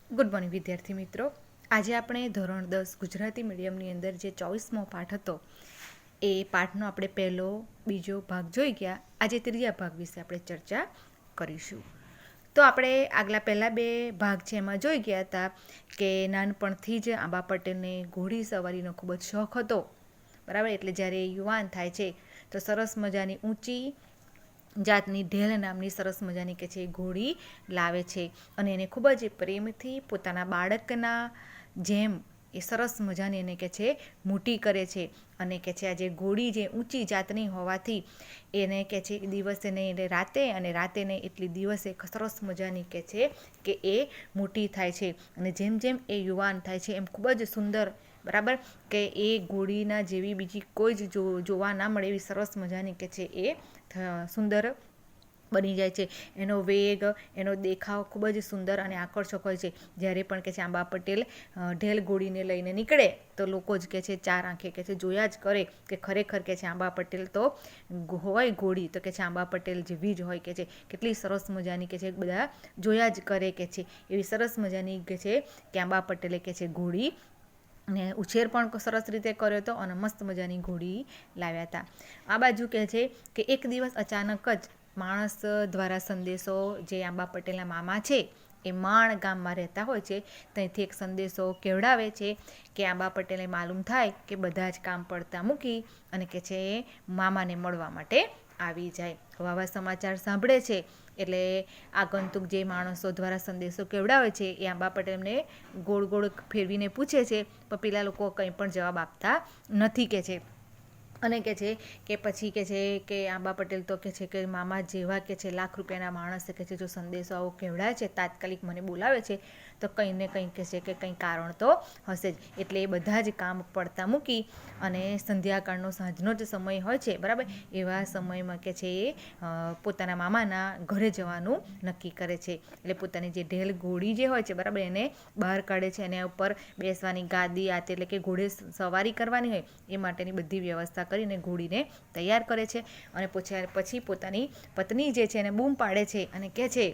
Good morning વિદ્યાર્થી મિત્રો. આજે આપણે ધોરણ 10 ગુજરાતી મીડિયમની અંદર જે 24મો પાઠ હતો એ પાઠનો આપણે પહેલો બીજો ભાગ જોઈ ગયા. આજે ત્રીજા ભાગ વિશે આપણે ચર્ચા કરીશું. તો આપણે આગલા પહેલાં બે ભાગ છે એમાં જોઈ ગયા હતા કે નાનપણથી જ આંબા પટેલને ઘોડી સવારીનો ખૂબ જ શોખ હતો, બરાબર. એટલે જ્યારે યુવાન થાય છે તો સરસ મજાની ઊંચી જાતની ઢેલ નામની સરસ મજાની કે છે ઘોડી લાવે છે અને એને ખૂબ જ પ્રેમથી પોતાના બાળકના જેમ એ સરસ મજાની એને કે છે મોટી કરે છે. અને કે છે આ જે ઘોડી જે ઊંચી જાતની હોવાથી એને કે છે દિવસે નહીં રાતે અને રાતે નહીં એટલી દિવસે સરસ મજાની કે છે કે એ મોટી થાય છે. અને જેમ જેમ એ યુવાન થાય છે એમ ખૂબ જ સુંદર, બરાબર, કે એ ઘોડીના જેવી બીજી કોઈ જ જોવા ના મળે એવી સરસ મજાની કે છે એ સુંદર બની જાય છે. એનો વેગ, એનો દેખાવ ખૂબ જ સુંદર અને આકર્ષક હોય છે. જ્યારે પણ કે છે આંબા પટેલ ઢેલ ઘોડીને લઈને નીકળે તો લોકો જ કે છે ચાર આંખે કે છે જોયા જ કરે કે ખરેખર કે છે આંબા પટેલ તો હોય ઘોડી તો કે છે આંબા પટેલ જેવી જ હોય કે છે કેટલી સરસ મજાની કે છે બધા જોયા જ કરે કે છે એવી સરસ મજાની કે છે કે આંબા પટેલે કે છે ઘોડી ને ઉછેર પણ સરસ રીતે કર્યો હતો અને મસ્ત મજાની ઘોડી લાવ્યા હતા. આ બાજુ કહે છે કે એક દિવસ અચાનક જ માણસ દ્વારા સંદેશો, જે આંબા પટેલના મામા છે એ માણ ગામમાં રહેતા હોય છે, ત્યાંથી એક સંદેશો કેવડાવે છે કે આંબા પટેલને માલુમ થાય કે બધા જ કામ પડતા મૂકી અને કે છે મામાને મળવા માટે આવી જાય. હવે આવા સમાચાર સાંભળે છે એટલે આગંતુક જે માણસો દ્વારા સંદેશો કેવડાવે છે એ આંબા પટેલને ગોળ ગોળ ફેરવીને પૂછે છે, પણ પેલા લોકો કંઈ પણ જવાબ આપતા નથી કે છે. અને કે છે કે પછી કે છે કે આંબા પટેલ તો કે છે કે મામા જેવા કે છે લાખ રૂપિયાના માણસે કે છે જો સંદેશો આવો કહેવડાય છે, તાત્કાલિક મને બોલાવે છે તો કંઈ ને કંઈ કે છે કે કંઈ કારણ તો હશે જ. એટલે એ બધા જ કામ પડતા મૂકી અને સંધ્યાકાળનો સાંજનો જ સમય હોય છે, બરાબર, એવા સમયમાં કે છે એ પોતાના મામાના ઘરે જવાનું નક્કી કરે છે. એટલે પોતાની જે ઢેલ ઘોડી જે હોય છે, બરાબર, એને બહાર કાઢે છે અને ઉપર બેસવાની ગાદી આતે એટલે કે ઘોડે સવારી કરવાની હોય એ માટેની બધી વ્યવસ્થા કરીને ઘોડીને તૈયાર કરે છે. અને પછી પોતાની પત્ની જે છે એને બૂમ પાડે છે અને કહે છે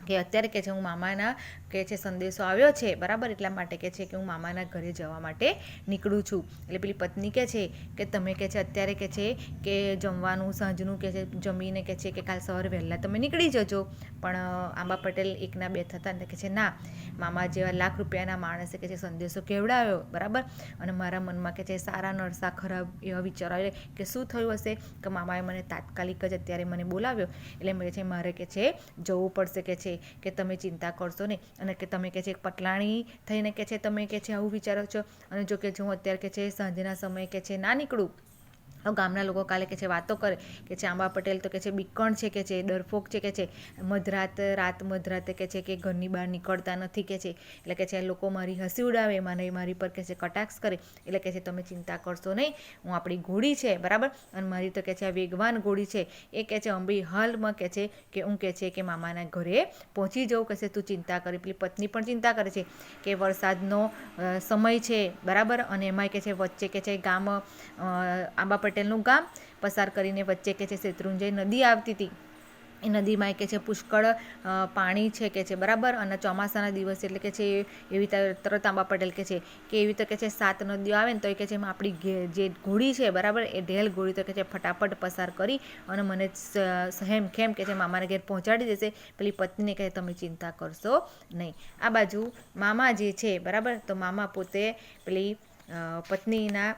કે અત્યારે કે છે હું મામાના કે છે સંદેશો આવ્યો છે, બરાબર, એટલા માટે કે છે કે હું મામાના ઘરે જવા માટે નીકળું છું. એટલે પેલી પત્ની કહે છે કે તમે કે છે અત્યારે કે છે કે જમવાનું સાંજનું કે છે જમીને કે છે કે કાલ સવારે વહેલા તમે નીકળી જજો. પણ આંબા પટેલ એકના બે થતા ને કે છે ના, મામા જેવા લાખ રૂપિયાના માણસે કે છે સંદેશો કેવડાવ્યો, બરાબર, અને મારા મનમાં કે છે સારા નરસા ખરાબ એવા વિચાર આવે કે શું થયું હશે કે મામાએ મને તાત્કાલિક જ અત્યારે મને બોલાવ્યો એટલે કે છે મારે કે છે જવું પડશે કે છે કે તમે ચિંતા કરશો નહીં. અને કે તમે કે છે પટલાણી થઈને કે છે તમે કે છે આવું વિચારો છો અને જો કે હું અત્યારે કે છે સાંજના સમયે કે છે ના નીકળું તો ગામના લોકો કાલે કે છે વાતો કરે કે છે આંબા પટેલ તો કે છે બીકણ છે કે છે ડરફોક છે કે છે મધરાતે કે છે કે ઘરની બહાર નીકળતા નથી કે છે. એટલે કે છે લોકો મારી હસી ઉડાવે, મને મારી પર કે છે કટાક્ષ કરે. એટલે કે છે તમે ચિંતા કરશો નહીં, હું આપણી ઘોડી છે, બરાબર, અને મારી તો કે છે આ વેગવાન ઘોડી છે એ કે છે અંબી હાલમાં કે છે કે હું કે છે કે મામાના ઘરે પહોંચી જાઉં કે છે તું ચિંતા કરે. પેલી પત્ની પણ ચિંતા કરે છે કે વરસાદનો સમય છે, બરાબર, અને એમાંય કે છે વચ્ચે કે છે ગામ આંબા પટેલનું ગામ પસાર કરીને વચ્ચે કે છે શેત્રુંજય નદી આવતી હતી. એ નદીમાં કે છે પુષ્કળ પાણી છે કે છે, બરાબર, અને ચોમાસાના દિવસે એટલે કે છે એવી તરત આંબા પટેલ કે છે કે એવી તો કે છે 7 નદીઓ આવે ને તો એ કે છે એમાં આપણી જે ઘોડી છે, બરાબર, એ ઢેલ ઘોડી તો કે છે ફટાફટ પસાર કરી અને મને સહેમ ખેમ કે છે મામાના ઘેર પહોંચાડી દેશે. પેલી પત્નીને કહે તમે ચિંતા કરશો નહીં. આ બાજુ મામા જે છે, બરાબર, તો મામા પોતે પેલી પત્નીના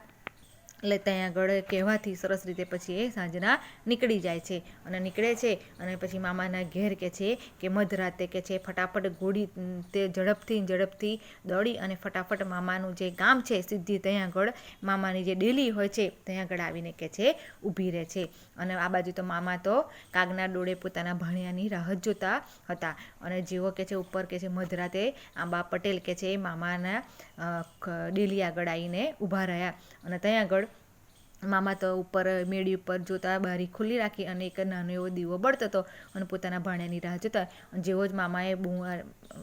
એટલે ત્યાં આગળ કહેવાથી સરસ રીતે પછી એ સાંજના નીકળી જાય છે અને નીકળે છે અને પછી મામાના ઘેર કે છે કે મધરાતે કે છે ફટાફટ ઘોડી તે ઝડપથી દોડી અને ફટાફટ મામાનું જે ગામ છે સીધી ત્યાં આગળ મામાની જે ડેલી હોય છે ત્યાં આગળ આવીને કે છે ઊભી રહે છે. અને આ બાજુ તો મામા તો કાગના ડોળે પોતાના ભાણિયાની રાહ જોતા હતા. અને જેવો કે છે ઉપર કે છે મધરાતે આંબા પટેલ કે છે મામાના ડેલી આગળ આવીને ઊભા રહ્યા અને ત્યાં આગળ મામા તો ઉપર મેળી ઉપર જોતા બારી ખુલ્લી રાખી અને એક નાનો એવો દીવો બળતો હતો અને પોતાના ભાણિયાની રાહ જોતા. જેવો જ મામાએ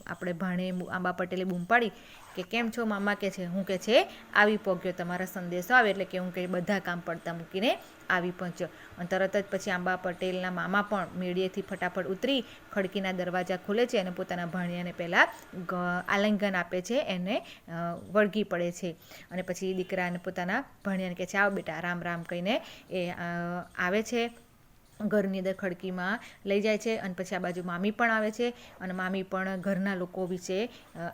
આપણે આંબા પટેલે બૂમ પાડી કે કેમ છો મામા કે છે, હું કે છે આવી પહોંચ્યો, તમારા સંદેશો આવે એટલે કે હું કે બધા કામ પડતા મૂકીને આવી પહોંચ્યો. અને તરત જ પછી આંબા પટેલના મામા પણ મેળીએથી ફટાફટ ઉતરી ખડકીના દરવાજા ખોલે છે અને પોતાના ભાણિયાને પહેલાં આલિંગન આપે છે, એને વળગી પડે છે. અને પછી દીકરાને પોતાના ભાણિયાને કહે છે, આવ બેટા, રામ રામ કહીને એ આવે છે, ઘરની અંદર ખડકીમાં લઈ જાય છે. અને પછી આ બાજુ મામી પણ આવે છે અને મામી પણ ઘરના લોકો વિશે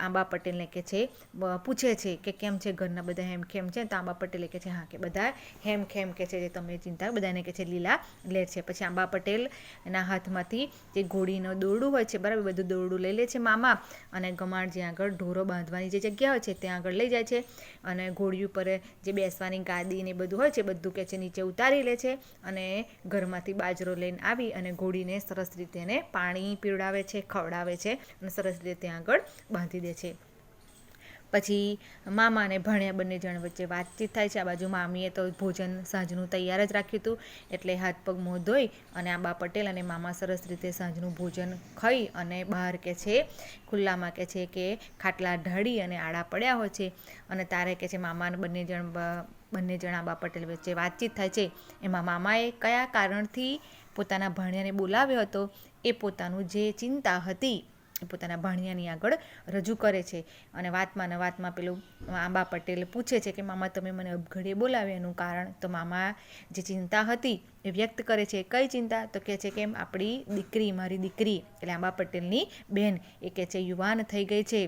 આંબા પટેલને કે છે, પૂછે છે કે કેમ છે ઘરના બધા હેમખેમ છે. તો આંબા પટેલે કહે છે, હા કે બધા હેમખેમ કે છે, જે તમે ચિંતા બધાને કે છે લીલા લે છે. પછી આંબા પટેલના હાથમાંથી જે ઘોડીનું દોરડું હોય છે, બરાબર, બધું દોરડું લઈ લે છે મામા, અને ગમાણ જ્યાં આગળ ઢોરો બાંધવાની જે જગ્યા હોય છે ત્યાં આગળ લઈ જાય છે. અને ઘોડી ઉપર જે બેસવાની ગાદી ને બધું હોય છે બધું કે છે નીચે ઉતારી લે છે. અને ઘરમાંથી બાજરો લઈને આવી અને ઘોડીને સરસ રીતે એને પાણી પીવડાવે છે, ખવડાવે છે અને સરસ રીતે ત્યાં આગળ બાંધી દે છે. પછી મામા અને ભાણિયા બંને જણ વચ્ચે વાતચીત થાય છે. આ બાજુ મામીએ તો ભોજન સાંજનું તૈયાર જ રાખ્યું હતું, એટલે હાથ પગ મોં ધોઈ અને આંબા પટેલ અને મામા સરસ રીતે સાંજનું ભોજન ખાઈ અને બહાર કે છે ખુલ્લામાં કે છે કે ખાટલા ઢાળી અને આડા પડ્યા હોય છે. અને તારે કે છે મામાને બંને જણ આંબા પટેલ વચ્ચે વાતચીત થાય છે. એમાં મામાએ કયા કારણથી પોતાના ભાણિયાને બોલાવ્યો હતો એ પોતાનું જે ચિંતા હતી એ પોતાના ભાણિયાની આગળ રજૂ કરે છે. અને વાતમાં પેલું આંબા પટેલ પૂછે છે કે મામા તમે મને અબઘડીએ બોલાવ્યા એનું કારણ. તો મામા જે ચિંતા હતી એ વ્યક્ત કરે છે. કઈ ચિંતા? તો કહે છે કે આપણી દીકરી, મારી દીકરી એટલે આંબા પટેલની બહેન, એ કહે છે યુવાન થઈ ગઈ છે,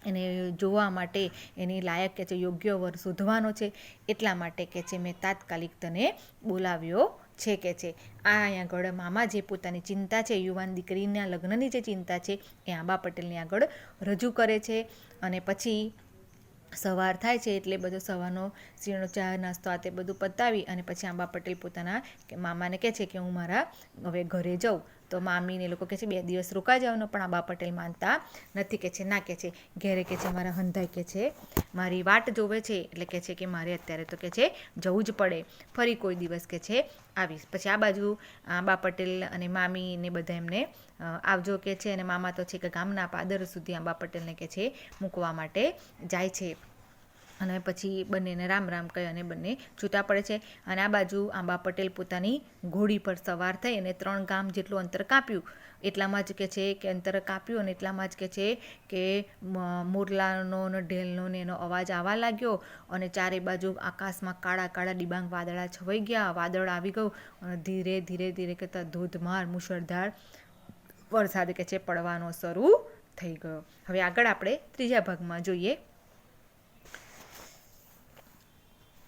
એને જોવા માટે એની લાયક કે છે યોગ્ય વર શોધવાનો છે, એટલા માટે કે છે મેં તાત્કાલિક તને બોલાવ્યો છે કે છે. આ અહીંયા આગળ મામા જે પોતાની ચિંતા છે, યુવાન દીકરીના લગ્નની જે ચિંતા છે એ આંબા પટેલની આગળ રજૂ કરે છે. અને પછી સવાર થાય છે એટલે બધો સવારનો શીણો ચા નાસ્તો આ તે બધું પતાવી અને પછી આંબા પટેલ પોતાના મામાને કહે છે કે હું મારા હવે ઘરે જાઉં. તો મામીને લોકો કહે છે 2 દિવસ રોકાઈ જવાનો, પણ આંબા પટેલ માનતા નથી. કે છે ના, કે છે ઘેરે કે છે મારા હંધાઈ કે છે મારી વાટ જોવે છે, એટલે કે છે કે મારે અત્યારે તો કે છે જવું જ પડે, ફરી કોઈ દિવસ કે છે આવીશ. પછી આ બાજુ આંબા પટેલ અને મામી ને બધા એમને આવજો કે છે. અને મામા તો છે કે ગામના પાદર સુધી આંબા પટેલને કે છે મૂકવા માટે જાય છે. અને પછી બંનેને રામ રામ કહી અને બંને છૂટા પડે છે. અને આ બાજુ આંબા પટેલ પોતાની ઘોડી પર સવાર થઈ અને 3 ગામ જેટલું અંતર કાપ્યું. એટલામાં જ કે છે કે અંતર કાપ્યું અને એટલામાં જ કે છે કે મોરલાનો ને ઢેલનો ને એનો અવાજ આવવા લાગ્યો. અને ચારે બાજુ આકાશમાં કાળા કાળા ડિબાંગ વાદળા છવાઈ ગયા, વાદળ આવી ગયું અને ધીરે ધીરે ધીરે કરતાં ધોધમાર મુશળધાર વરસાદ કે છે પડવાનો શરૂ થઈ ગયો. હવે આગળ આપણે ત્રીજા ભાગમાં જોઈએ.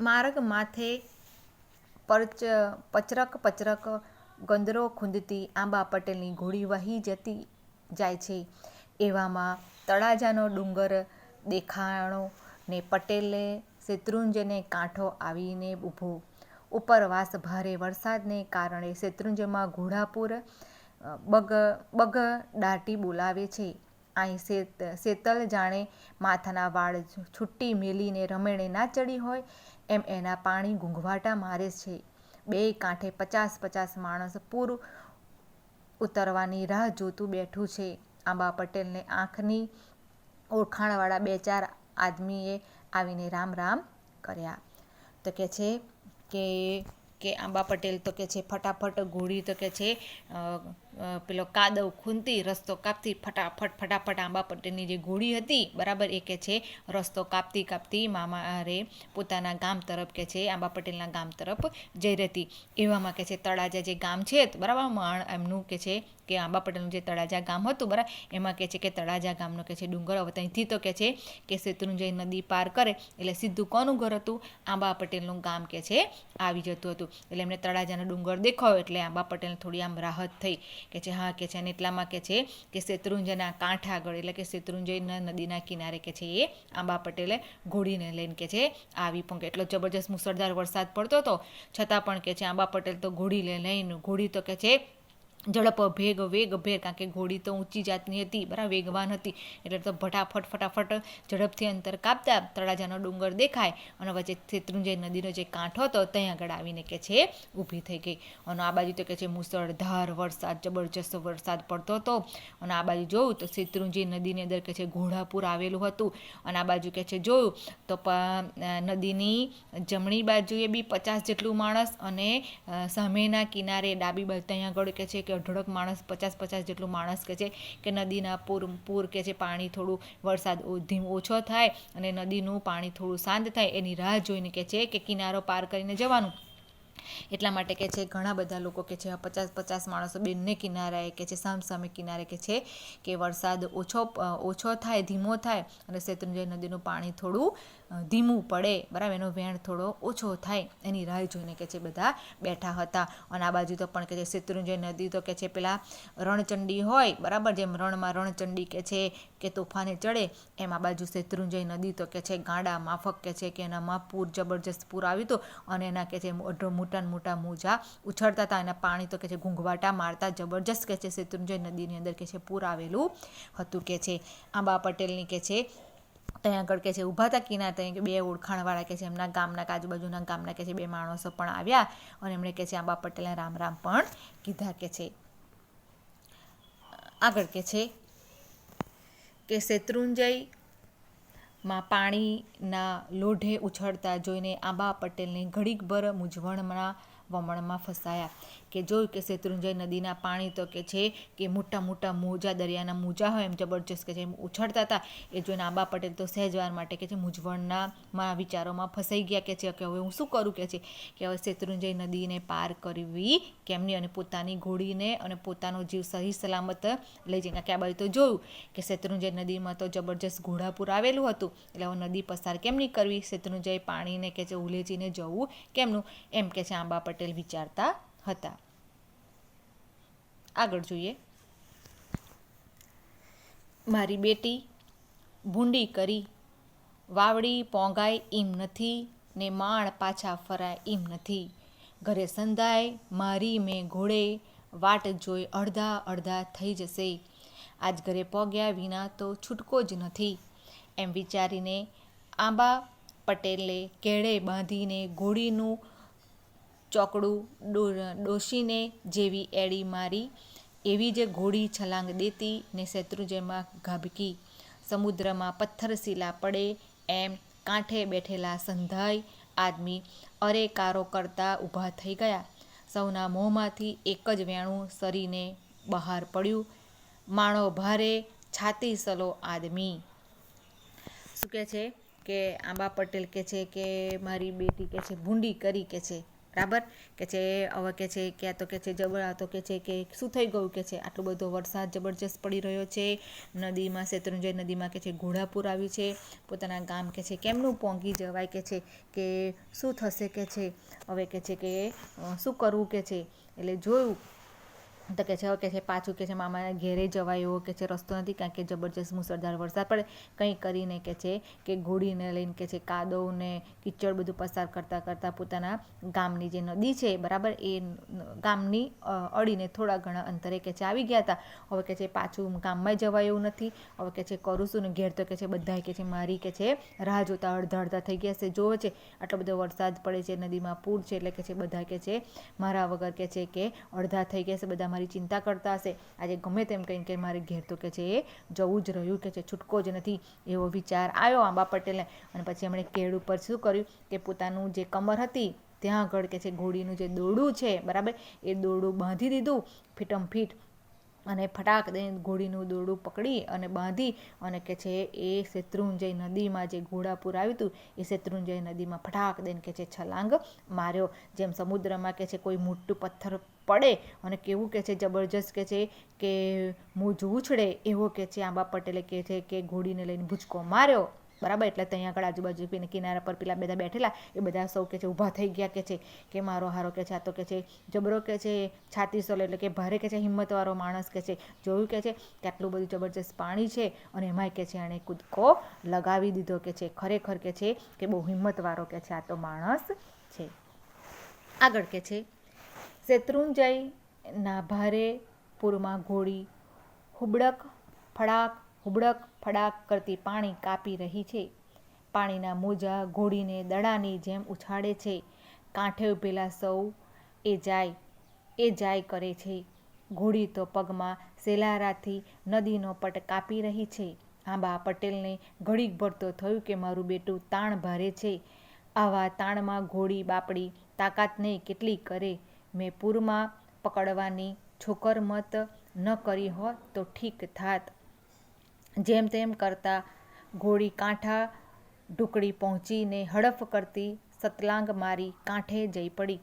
માર્ગ માથે પચરક ગંદરો ખૂંદતી આંબા પટેલની ઘોડી વહી જતી જાય છે. એવામાં તળાજાનો ડુંગર દેખાણો ને પટેલે શેત્રુંજયને કાંઠો આવીને ઊભો. ઉપરવાસ ભારે વરસાદને કારણે શેત્રુંજયમાં ઘોડાપુર બગ દાટી બોલાવે છે. અહીં શેતલ જાણે માથાના વાળ છૂટી મેલીને રમેણે ના ચડી હોય એમ એના પાણી ઘૂંઘવાટા મારે છે. 2 કાંઠે 50 માણસ પૂર ઉતરવાની રાહ જોતું બેઠું છે. આંબા પટેલને આંખની ઓળખાણવાળા 2-4 આદમીએ આવીને રામ રામ કર્યા. તો કે છે કે આંબા પટેલ તો કે છે ફટાફટ ઘોડી તો કે છે પેલો કાદવ ખૂંદતી રસ્તો કાપતી ફટાફટ આંબા પટેલની જે ઘોડી હતી બરાબર એ કે છે રસ્તો કાપતી મામા રે પોતાના ગામ તરફ કે છે આંબા પટેલના ગામ તરફ જઈ રહેતી. એવામાં કે છે તળાજા જે ગામ છે બરાબર માણ એમનું કે છે કે આંબા પટેલનું જે તળાજા ગામ હતું બરાબર એમાં કે છે કે તળાજા ગામનો કે છે ડુંગર હવે ત્યાંથી તો કે છે કે શેત્રુંજય નદી પાર કરે એટલે સીધું કોનું ઘર હતું? આંબા પટેલનું ગામ કે છે આવી જતું હતું. એટલે એમને તળાજાનો ડુંગર દેખાયો એટલે આંબા પટેલને થોડી આમ રાહત થઈ કે છે હા કે છે. અને એટલામાં કે છે કે શેત્રુંજયના કાંઠે આગળ એટલે કે શેત્રુંજય નદીના કિનારે કે છે એ આંબા પટેલે ઘોડીને લઈને કે છે આવી પહોંચે. એટલો જબરજસ્ત મુસળધાર વરસાદ પડતો હતો છતાં પણ કે છે આંબા પટેલ તો ઘોડી લઈને ઘોડી તો કે છે ઝડપ વેગભેર, કારણ કે ઘોડી તો ઊંચી જાતની હતી, બરાબર, વેગવાન હતી, એટલે તો ફટાફટ ઝડપથી અંતર કાપતા તળાજાનો ડુંગર દેખાય અને વચ્ચે શેત્રુંજય નદીનો જે કાંઠો હતો ત્યાં આગળ આવીને કે છે ઊભી થઈ ગઈ. અને આ બાજુ તો કે છે મુસળધાર વરસાદ, જબરજસ્ત વરસાદ પડતો હતો. અને આ બાજુ જોયું તો શેત્રુંજય નદીની અંદર કે છે ઘોડાપુર આવેલું હતું. અને આ બાજુ કે છે જોયું તો નદીની જમણી બાજુએ બી 50 જેટલું માણસ અને સામેના કિનારે ડાબી બાજુ ત્યાં આગળ કે છે કે અઢળક માણસ, 50 જેટલું માણસ કે છે કે નદીના પૂર કે છે પાણી થોડું વરસાદ ઓછો થાય અને નદીનું પાણી થોડું શાંત થાય એની રાહ જોઈને કે છે કે કિનારો પાર કરીને જવાનું. એટલા માટે કે છે ઘણા બધા લોકો કે છે 50 માણસો બંને કિનારાએ કે છે સામસામે કિનારે કે છે કે વરસાદ ઓછો થાય, ધીમો થાય અને શેત્રુંજય નદીનું પાણી થોડું ધીમું પડે, બરાબર, એનો વહેણ થોડો ઓછો થાય એની રાહ જોઈને કે છે બધા બેઠા હતા. અને આ બાજુ તો પણ કે છે શેત્રુંજય નદી તો કે છે પેલા રણચંડી હોય, બરાબર, જેમ રણમાં રણચંડી કે છે કે તોફાને ચડે એમ આ બાજુ શેત્રુંજય નદી તો કે છે ગાંડા માફક કે છે કે એનામાં જબરજસ્ત પૂર આવ્યું હતું અને એના કે છે મોટા મોજા ઉછળતા હતા. એના પાણી તો કે છે ઘૂંઘવાટા મારતા જબરજસ્ત કે છે શેત્રુંજય નદીની અંદર કે છે પૂર આવેલું હતું. કે છે આંબા પટેલની કે છે ત્યાં આગળ કે છે ઊભા હતા કિનારે, ત્યાં કે 2 ઓળખાણવાળા કે છે એમના ગામના આજુબાજુના ગામના કે છે 2 માણસો પણ આવ્યા અને એમણે કે છે આંબા પટેલને રામ પણ કીધા. કે છે આગળ કે છે કે શેત્રુંજયમાં પાણીના લોઢે ઉછળતા જોઈને આંબા પટેલને ઘડીકભર મૂંઝવણના વમળમાં ફસાયા. કે જોયું કે શેત્રુંજય નદીના પાણી તો કે છે કે મોટા મોજા, દરિયાના મોજા હોય એમ જબરજસ્ત કે છે એમ ઉછળતા હતા. એ જોઈને આંબા પટેલ તો સહેજવાર માટે કે છે મૂંઝવણના વિચારોમાં ફસાઈ ગયા. કે છે કે હવે હું શું કરું, કે છે કે હવે શેત્રુંજય નદીને પાર કરવી કેમની અને પોતાની ઘોડીને અને પોતાનો જીવ સહી સલામત લઈ જઈને. કે આ બાજુ તો જોયું કે શેત્રુંજય નદીમાં તો જબરજસ્ત ઘોડાપુર આવેલું હતું, એટલે હવે નદી પસાર કેમની કરવી, શેત્રુંજય પાણીને કે છે ઉલેચીને જવું કેમનું, એમ કે છે આંબા પટેલ વિચારતા હતા. આગળ જોઈએ, મારી બેટી ભૂંડી કરી વાવડી પોંગાય એમ નથી ને માણ પાછા ફરાય એમ નથી. ઘરે સંધાય મારી મેં ઘોડે વાટ જોઈ અડધા થઈ જશે. આજ ઘરે પોગ્યા વિના તો છૂટકો જ નથી. એમ વિચારીને આંબા પટેલે કેળે બાંધીને ઘોડીનું ચોકડું ડોશીને જેવી એડી મારી એવી જ ઘોડી છલાંગ દેતી ને શેત્રુંજયમાં ગાભકી. સમુદ્રમાં પથ્થરશીલા પડે એમ કાંઠે બેઠેલા સંધાય આદમી અરે કારો કરતા ઊભા થઈ ગયા. સૌના મોંમાંથી એક જ વેણું સરીને બહાર પડ્યું, માણો ભારે છાતી સલો આદમી. શું કે છે કે આંબા પટેલ કે છે કે મારી બેટી કે છે ભૂંડી કરી કે છે, બરાબર, કે છે હવે કે છે ક્યાં તો કે છે તો કે છે કે શું થઈ ગયું, કે છે આટલો બધો વરસાદ જબરજસ્ત પડી રહ્યો છે, નદીમાં શેત્રુંજય નદીમાં કે છે ઘોડાપુર આવ્યું છે, પોતાના ગામ કે છે કેમનું પહોંચી જવાય, કે છે કે શું થશે, કે છે હવે કે છે કે શું કરવું, કે છે એટલે જોયું તો કે છે હવે કે છે પાછું કે છે મામાના ઘેરે જવાય એવો કે છે રસ્તો નથી, કારણ કે જબરજસ્ત મુસળધાર વરસાદ પડે. કંઈ કરીને કે છે કે ઘોડીને લઈને કે છે કાદવને કીચડ બધું પસાર કરતાં પોતાના ગામની જે નદી છે, બરાબર, એ ગામની અડીને થોડા ઘણા અંતરે કે છે આવી ગયા હતા. હવે કે છે પાછું ગામમાં જવાય એવું નથી. હવે કે છે કરું શું ને, ઘેર તો કે છે બધા કે છે મારી કે છે રાહ જોતા અડધા થઈ ગયા છે. જોવે છે આટલો બધો વરસાદ પડે છે, નદીમાં પૂર છે, એટલે કે છે બધા કે છે મારા વગર કે છે કે અડધા થઈ ગયા છે, બધા મારી ચિંતા કરતા હશે. આજે ગમે તેમ કહીને કે મારે ઘેર તો કે છે એ જવું જ રહ્યું, કે છે છૂટકો જ નથી એવો વિચાર આવ્યો આંબા પટેલને. અને પછી એમણે કેળ ઉપર શું કર્યું કે પોતાનું જે કમર હતી ત્યાં આગળ કે છે ઘોડીનું જે દોરડું છે, બરાબર, એ દોરડું બાંધી દીધું ફીટમફીટ અને ફટાક દઈને ઘોડીનું દોરડું પકડી અને બાંધી અને કે છે એ શેત્રુંજય નદીમાં જે ઘોડાપુર આવ્યું હતું એ શેત્રુંજય નદીમાં ફટાક દઈને કે છે છલાંગ માર્યો. જેમ સમુદ્રમાં કે છે કોઈ મોટું પથ્થર પડે અને કેવું કે છે જબરજસ્ત કે છે કે મોજું ઉછળે એવો કે છે આંબા પટેલે કે છે કે ઘોડીને લઈને ભૂચકો માર્યો, બરાબર. એટલે ત્યાં આગળ આજુબાજુ કિનારા પર પેલા બધા બેઠેલા એ બધા સૌ કે છે ઊભા થઈ ગયા કે મારો હારો કે છે આ તો કે છે જબરો કે છે છાતી સલો, એટલે કે ભારે કે છે હિંમતવાળો માણસ કે છે. જોયું કે છે કે આટલું બધું જબરજસ્ત પાણી છે અને એમાંય કે છે એણે કૂદકો લગાવી દીધો, કે છે ખરેખર કે છે કે બહુ હિંમતવાળો કે છે આ તો માણસ છે. આગળ કે છે શેત્રુંજયના ભારે પૂરમાં ઘોડી હુબડક ફડાક કરતી પાણી કાપી રહી છે. પાણીના મોજા ઘોડીને દડાની જેમ ઉછાળે છે. કાંઠે ઊભેલા સૌ એ જાય કરે છે. ઘોડી તો પગમાં સેલારાથી નદીનો પટ કાપી રહી છે. આંબા પટેલને ઘડીકભર તો થયું કે મારું બેટું તાણ ભારે છે. આવા તાણમાં ઘોડી બાપડી તાકાત નહીં કેટલી કરે. મેં પૂરમાં પકડવાની છોકરમત ન કરી હોત તો ઠીક થાત. જેમ તેમ કરતા ઘોડી કાંઠા ઢુકડી પહોંચીને હડફ કરતી સતલાંગ મારી કાંઠે જઈ પડી.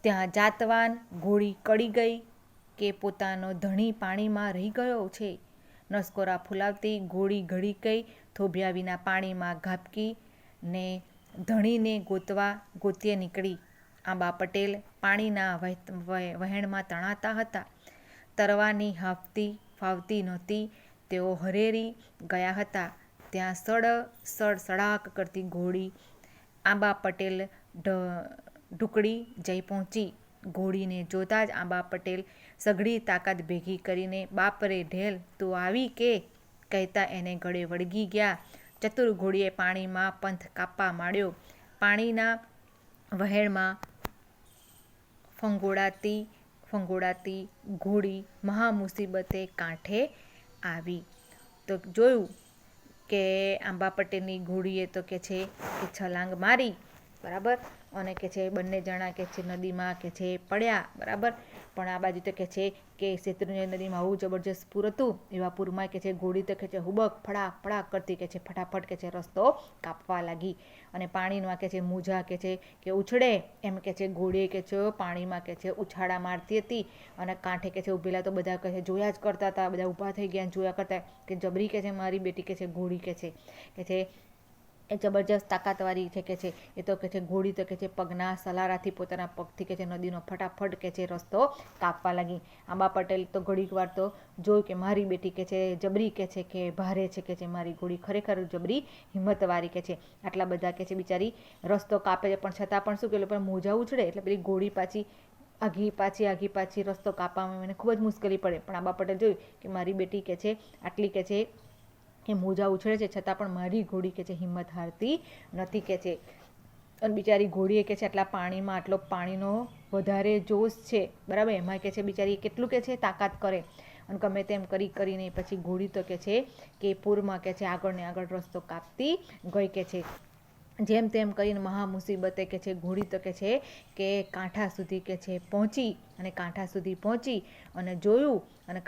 ત્યાં જાતવાન ઘોડી કડી ગઈ કે પોતાનો ધણી પાણીમાં રહી ગયો છે. નસકોરા ફૂલાવતી ઘોડી ઘડી ગઈ થોભ્યા વિના પાણીમાં ઘાબકી ને ધણીને ગોત્યે નીકળી. આંબા પટેલ પાણીના વહેણમાં તણાતા હતા. તરવાની ફાવતી નહોતી. તેઓ હરેરી ગયા હતા. ત્યાં સડાક કરતી ઘોડી આંબા પટેલ ઢુકડી જઈ પહોંચી. ઘોડીને જોતાં જ આંબા પટેલ સઘળી તાકાત ભેગી કરીને બાપરે ઢેલ તું આવી કે કહેતા એને ગળે વળગી ગયા. ચતુર ઘોડીએ પાણીમાં પંથ કાપવા માંડ્યો. પાણીના વહેણમાં ફંગોળાતી ઘોડી મહામુસીબતે કાંઠે આવી. તો જોયું કે આંબા પટેલની ઘોડીએ તો કે છે કે છલાંગ મારી, બરાબર, અને કે છે બંને જણા કે છે નદીમાં કે છે પડ્યા, બરાબર. પણ આ બાજુ તો કે છે કે શેત્રુંજય નદીમાં આવું જબરજસ્ત પૂર હતું. એવા પૂરમાં કે છે ઘોડી તો કે છે હુબક ફડાક કરતી કે છે ફટાફટ કે છે રસ્તો કાપવા લાગી. અને પાણીમાં કે છે મોજા કે છે કે ઉછળે એમ કે છે ઘોડીએ કે છે પાણીમાં કે છે ઉછાળા મારતી હતી. અને કાંઠે કે છે ઊભેલા તો બધા કે છે જોયા જ કરતા હતા. બધા ઊભા થઈ ગયા જોયા કરતા કે જબરી કે છે મારી બેટી કે છે ઘોડી કે છે એ જબરજસ્ત તાકાતવાળી છે કે છે. એ તો કે છે ઘોડી તો કે છે પગના સલારાથી પોતાના પગથી કે છે નદીનો ફટાફટ કે છે રસ્તો કાપવા લાગી. આંબા પટેલ તો ઘડીક વાર તો જોયું કે મારી બેટી કે છે જબરી કે છે કે ભારે છે કે છે મારી ઘોડી ખરેખર જબરી હિંમતવાળી કે છે. આટલા બધા કે છે બિચારી રસ્તો કાપે છે પણ છતાં પણ શું કે પણ મોજા ઉછળે એટલે પેલી ઘોડી પાછી આગી પાછી રસ્તો કાપવામાં મને ખૂબ જ મુશ્કેલી પડે. પણ આંબા પટેલ જોયું કે મારી બેટી કે છે આટલી કે છે એ મોજા ઉછળે છે છતાં પણ મારી ઘોડી કે છે હિંમત હારતી નથી કે છે. અને બિચારી ઘોડીએ કે છે આટલા પાણીમાં આટલો પાણીનો વધારે જોશ છે, બરાબર, એમાં કે છે બિચારી કેટલું કે છે તાકાત કરે. અને ગમે તેમ કરીને પછી ઘોડી તો કે છે કે પૂરમાં કે છે આગળ ને આગળ રસ્તો કાપતી ગઈ કે છે. જેમ તેમ કરીને મહામુસીબતે કે છે ઘોડી તો કે છે કે કાંઠા સુધી કે છે પહોંચી. અને કાંઠા સુધી પહોંચી અને જોયું અને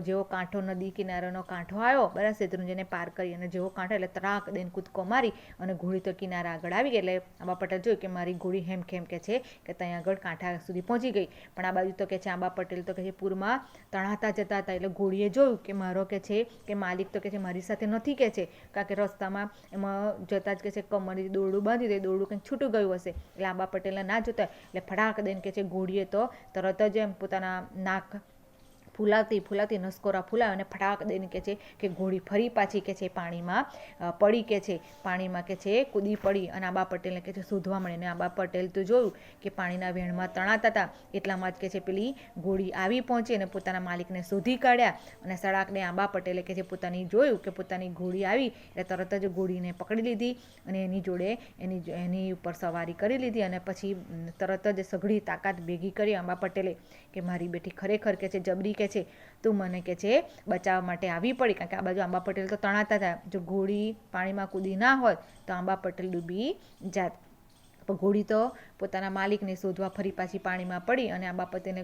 જેવો કાંઠો નદી કિનારાનો કાંઠો આવ્યો, બરાબર, શેત્રુંજયને પાર કરી અને જેવો કાંઠો એટલે તરાક દઈને કૂદકો મારી અને ઘોડી તો કિનારા આગળ આવી ગઈ. એટલે આંબા પટેલ જોયું કે મારી ઘોડી હેમખેમ કે છે કે ત્યાં આગળ કાંઠા સુધી પહોંચી ગઈ. પણ આ બાજુ તો કે છે આંબા પટેલ તો કે છે પૂરમાં તણાતા જતા હતા. એટલે ઘોડીએ જોયું કે મારો કે છે કે માલિક તો કે છે મારી સાથે નથી કે છે, કારણ કે રસ્તામાં એમાં જતાં જ કે છે કમરથી દોરડું બાંધી દે, દોરડું કંઈક છૂટું ગયું હશે. એટલે આંબા પટેલને ના જોતા એટલે ફટાક દઈને કે છે ઘોડીએ તો તરત જ એમ પોતાના નાક ફૂલાવતી નસકોરા ફૂલાવે અને ફટાક દઈને કે છે કે ઘોડી ફરી પાછી કે છે પાણીમાં પડી કે છે. પાણીમાં કે છે કૂદી પડી અને આંબા પટેલને કે છે શોધવા મળે. અને આંબા પટેલ તો જોયું કે પાણીના વહેણમાં તણાતા હતા. એટલામાં જ કે છે પેલી ઘોડી આવી પહોંચી અને પોતાના માલિકને શોધી કાઢ્યા. અને સડાકને આંબા પટેલે કે છે પોતાની જોયું કે પોતાની ઘોડી આવી એટલે તરત જ ઘોડીને પકડી લીધી અને એની જોડે એની ઉપર સવારી કરી લીધી. અને પછી તરત જ સઘળી તાકાત ભેગી કરી આંબા પટેલે કે મારી બેટી ખરેખર કે છે જબરી કે છે તું મને કે છે બચાવવા માટે આવી પડી. કારણ કે આ બાજુ આંબા પટેલ તો તણાતા હતા. જો ઘોડી પાણીમાં કૂદી ના હોત તો આંબા પટેલ ડૂબી જાત. પણ ઘોડી તો પોતાના માલિકને શોધવા ફરી પાછી પાણીમાં પડી અને આંબા પટેલને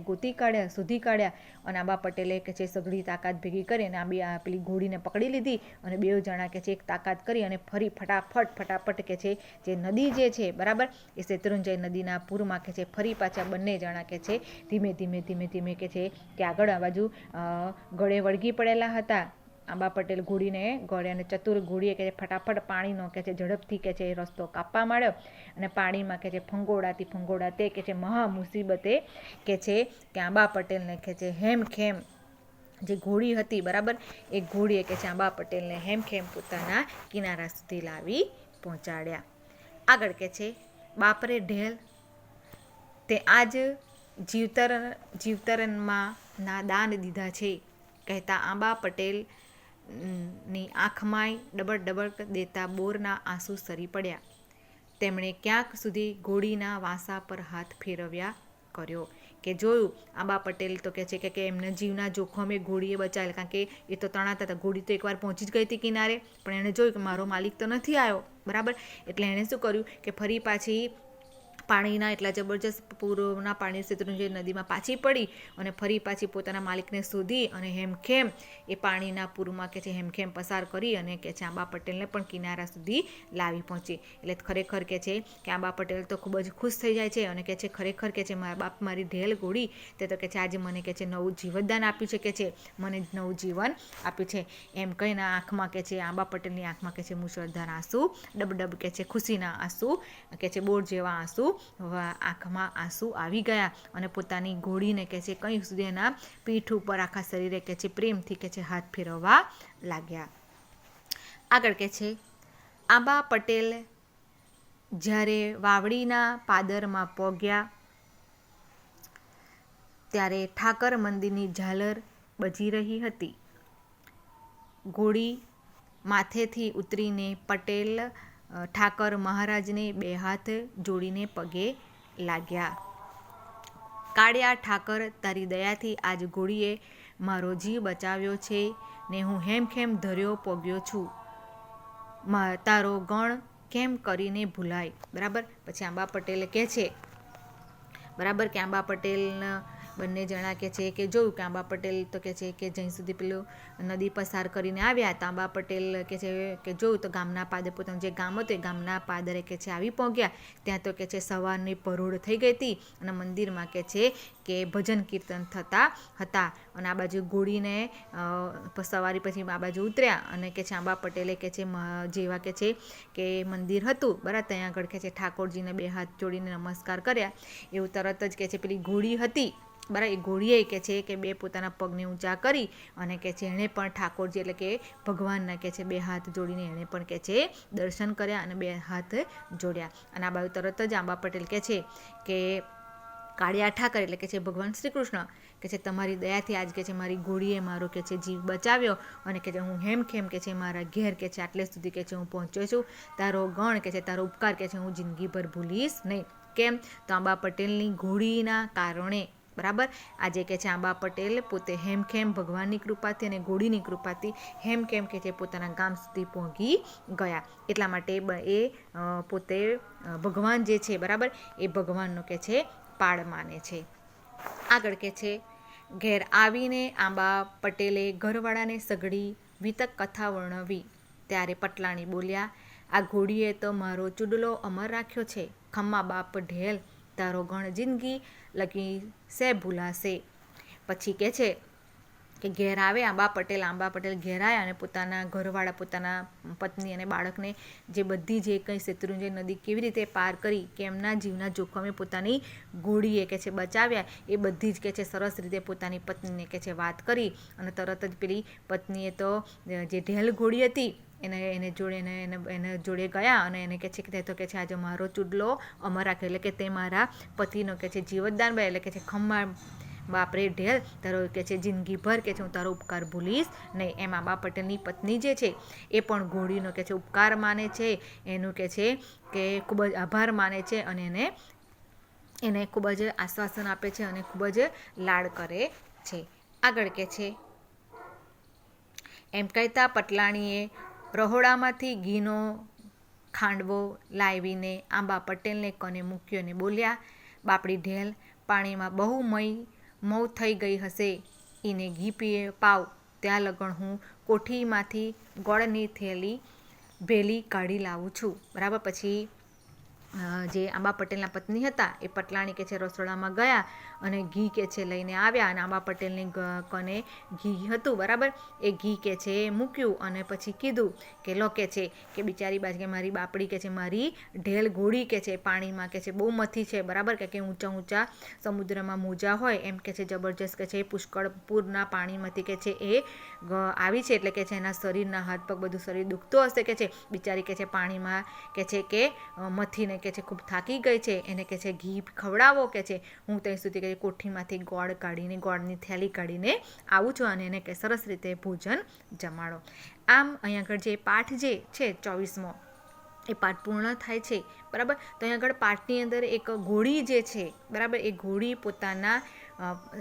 શોધી કાઢ્યા. અને આંબા પટેલે કે છે સઘળી તાકાત ભેગી કરી અને પેલી ઘોડીને પકડી લીધી. અને બે જણા કે છે એક તાકાત કરી અને ફરી ફટાફટ કે છે જે નદી જે છે, બરાબર, એ શેત્રુંજય નદીના પૂરમાં કે છે ફરી પાછા બંને જણા કે છે ધીમે કે છે કે આગળ આ બાજુ ગળે વળગી પડેલા હતા. આંબા પટેલ ઘોડીને ગળે અને ચતુર ઘોડીએ કે ફટાફટ પાણીનો કે છે ઝડપથી કે છે રસ્તો કાપવા માંડ્યો. અને પાણીમાં કે છે ફંગોળાતે કે છે મહા મુસીબતે કે છે કે આંબા પટેલને કે છે હેમખેમ જે ઘોડી હતી, બરાબર, એ ઘોડીએ કે છે આંબા પટેલને હેમખેમ પોતાના કિનારા સુધી લાવી પહોંચાડ્યા. આગળ કે છે બાપરે ઢેલ તે આજ જીવતરમાં ના દાન દીધા છે, કહેતા આંબા પટેલ ની આંખમાંય ડબડ ડબડ દેતા બોરના આંસુ સરી પડ્યા. તેમણે ક્યાંક સુધી ઘોડીના વાંસા પર હાથ ફેરવ્યા કર્યો કે જોયું. આંબા પટેલ તો કહે છે કે એમના જીવના જોખમે ઘોડીએ બચાવેલ, કારણ કે એ તો તણાતા હતા. ઘોડી તો એકવાર પહોંચી જ ગઈ હતી કિનારે, પણ એણે જોયું કે મારો માલિક તો નથી આવ્યો, બરાબર. એટલે એણે શું કર્યું કે ફરી પાછી પાણીના એટલા જબરજસ્ત પૂરના પાણી શેત્રુંજય નદીમાં પાછી પડી અને ફરી પાછી પોતાના માલિકને શોધી અને હેમખેમ એ પાણીના પૂરમાં કે છે હેમખેમ પસાર કરી અને કે છે આંબા પટેલને પણ કિનારા સુધી લાવી પહોંચી. એટલે ખરેખર કે છે કે આંબા પટેલ તો ખૂબ જ ખુશ થઈ જાય છે અને કે છે ખરેખર કે છે મારા બાપ મારી ઢેલ ઘોડી તે તો કે છે આજે મને કે છે નવું જીવનદાન આપ્યું છે, કે છે મને નવું જીવન આપ્યું છે. એમ કહીને આંખમાં કે છે આંબા પટેલની આંખમાં કે છે મુશળધાર આંસુ ડબડબ કે છે ખુશીના આંસુ કે છે બોર જેવા આંસુ આંખમાં આંસુ આવી ગયા અને પોતાની ઘોડીને કે છે કંઈ સુધી એના પીઠ ઉપર આખા શરીરે કે છે પ્રેમથી કે છે હાથ ફેરવવા લાગ્યા. આગળ કે છે આંબા પટેલ જ્યારે વાવડીના પાદરમાં પહોંચ્યા ત્યારે ઠાકર મંદિરની ઝાલર બજી રહી હતી. ઘોડી માથેથી ઉતરીને પટેલ ઠાકર મહારાજને બે હાથ જોડીને પગે લાગ્યા. કાળિયા ઠાકર, તારી દયાથી આજ ઘોડીએ મારો જીવ બચાવ્યો છે ને હું હેમખેમ ધર્યો પોગ્યો છું. તારો ગણ કેમ કરીને ભૂલાય. બરાબર. પછી આંબા પટેલે કહે છે, બરાબર, કે આંબા પટેલ બંને જણા કે છે કે જોયું કે આંબા પટેલ તો કે છે કે જ્યાં સુધી પેલું નદી પસાર કરીને આવ્યા તો આંબા પટેલ કે છે કે જોયું તો ગામના પાદરે પોતાનું જે ગામ હતું એ ગામના પાદરે કે છે આવી પહોંચ્યા. ત્યાં તો કે છે સવારની પરોઢ થઈ ગઈ હતી અને મંદિરમાં કે છે કે ભજન કીર્તન થતા હતા અને આ બાજુ ઘોડીને સવારી પછી આ બાજુ ઉતર્યા અને કે છે આંબા પટેલે કે છે જેવા કે છે કે મંદિર હતું, બરાબર, ત્યાં આગળ કે છે ઠાકોરજીને બે હાથ જોડીને નમસ્કાર કર્યા. એવું તરત જ કે છે પેલી ઘોડી હતી, બરાબર, એ ઘોડીએ કે છે કે બે પોતાના પગને ઊંચા કરી અને કે છે એણે પણ ઠાકોરજી એટલે કે ભગવાનના કે છે બે હાથ જોડીને એણે પણ કે છે દર્શન કર્યા અને બે હાથ જોડ્યા. અને આ બાજુ તરત જ આંબા પટેલ કે છે કે કાળિયા ઠાકર એટલે કે છે ભગવાન શ્રી કૃષ્ણ કે છે તમારી દયાથી આજ કે છે મારી ઘોડીએ મારો કે છે જીવ બચાવ્યો અને કે છે હું હેમખેમ કે છે મારા ઘેર કે છે આટલે સુધી કે છે હું પહોંચ્યો છું. તારો ગણ કે છે તારો ઉપકાર કે છે હું જિંદગીભર ભૂલીશ નહીં. કેમ? તો આંબા પટેલની ઘોડીના કારણે, બરાબર, આજે કે છે આંબા પટેલ પોતે હેમખેમ ભગવાનની કૃપાથી અને ઘોડીની કૃપાથી હેમખેમ કે છે પોતાના ગામ સુધી પહોંચી ગયા. એટલા માટે એ પોતે ભગવાન જે છે, બરાબર, એ ભગવાનનો કે છે પાળ માને છે. આગળ કે છે ઘેર આવીને આંબા પટેલે ઘરવાળાને સઘળી વિતક કથા વર્ણવી ત્યારે પટલાણી બોલ્યા, આ ઘોડીએ તો મારો ચૂડલો અમર રાખ્યો છે. ખમ્મા બાપ ઢેલ, તારો ગણ જિંદગી લગી સે ભૂલાશે. પછી કે છે કે ઘેર આવે આંબા પટેલ ઘેર આવ્યા અને પોતાના ઘરવાળા પોતાના પત્ની અને બાળકને જે બધી જે કંઈ શેત્રુંજય નદી કેવી રીતે પાર કરી કે એમના જીવના જોખમે પોતાની ઘોડીએ કે છે બચાવ્યા એ બધી જ કે છે સરસ રીતે પોતાની પત્નીને કે છે વાત કરી અને તરત જ પેલી પત્નીએ તો જે ઢેલ ઘોડી હતી એને જોડે ગયા અને એને કે છે કે તો કે છે આજે મારો ચૂડલો અમર રાખ્યો એટલે કે તે મારા પતિનો કે છે જીવતદાન એટલે કે છે ખમ્મા બાપરે ઢેલ, તારો કે છે જિંદગીભર કે છે હું તારો ઉપકાર ભૂલીશ નહીં. એમ આંબા પટેલની પત્ની જે છે એ પણ ઘોડીનો કે છે ઉપકાર માને છે, એનું કે છે કે ખૂબ જ આભાર માને છે અને એને ખૂબ જ આશ્વાસન આપે છે અને ખૂબ જ લાડ કરે છે. આગળ કે છે એમ કહેતા પટલાણીએ રહોડામાંથી ઘીનો ખાંડવો લાવીને આંબા પટેલને કને મૂક્યો અને બોલ્યા, બાપડી ઢેલ, પાણીમાં બહુ મઉ થઈ ગઈ હશે, એને ઘી પીએ પાવ ત્યાં લગણ હું કોઠીમાંથી ગોળની થેલી ભેલી કાઢી લાવું છું. બરાબર. પછી જે આંબા પટેલના પત્ની હતા એ પટલાણી કે છે રસોડામાં ગયા અને ઘી કે છે લઈને આવ્યા અને આંબા પટેલની કને ઘી હતું, બરાબર, એ ઘી કે છે મૂક્યું અને પછી કીધું કે લો કે છે કે બિચારી બાજ કે મારી બાપડી કે છે મારી ઢેલ ઘોડી કે છે પાણીમાં કે છે બહુ મથી છે, બરાબર, કે ઊંચા સમુદ્રમાં મોજા હોય એમ કે છે જબરજસ્ત કે છે પુષ્કળ પૂરના પાણીમાંથી કે છે એ આવી છે એટલે કે છે એના શરીરના હાથ પગ બધું શરીર દુખતું હશે કે છે બિચારી કે છે પાણીમાં કે છે કે મથીને કે છે ખૂબ થાકી ગઈ છે, એને કે છે ઘી ખવડાવો કે છે, હું ત્યાં સુધી કે કોઠીમાંથી ગોળ કાઢીને ગોળની થેલી કાઢીને આવું છું અને એને કે સરસ રીતે ભોજન જમાડો. આમ અહીં આગળ જે પાઠ જે છે 24મો એ પાઠ પૂર્ણ થાય છે. બરાબર. તો અહીં આગળ પાઠની અંદર એક ઘોડી જે છે, બરાબર, એ ઘોડી પોતાના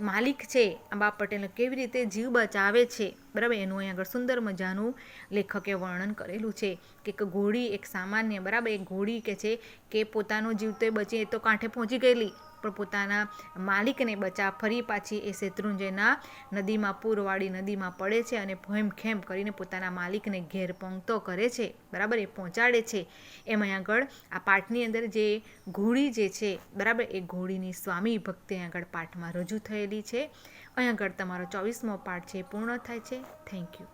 માલિક છે અંબા પટેલને કેવી રીતે જીવ બચાવે છે, બરાબર, એનું અહીં આગળ સુંદર મજાનું લેખકે વર્ણન કરેલું છે કે એક ઘોડી, એક સામાન્ય, બરાબર, એક ઘોડી કે છે કે પોતાનો જીવ તો બચી, એ તો કાંઠે પહોંચી ગયેલી, પણ પોતાના માલિકને બચાવ ફરી પાછી એ શેત્રુંજયના નદીમાં, પૂરવાળી નદીમાં પડે છે અને ખેમ કરીને પોતાના માલિકને ઘેર પહોંચતો કરે છે, બરાબર, એ પહોંચાડે છે. એમ અહીં આગળ આ પાઠની અંદર જે ઘોડી જે છે, બરાબર, એ ઘોડીની સ્વામી ભક્તિ અહીં આગળ પાઠમાં રજૂ થયેલી છે. અહીં આગળ તમારો 24મો પાઠ છે પૂર્ણ થાય છે. Thank you.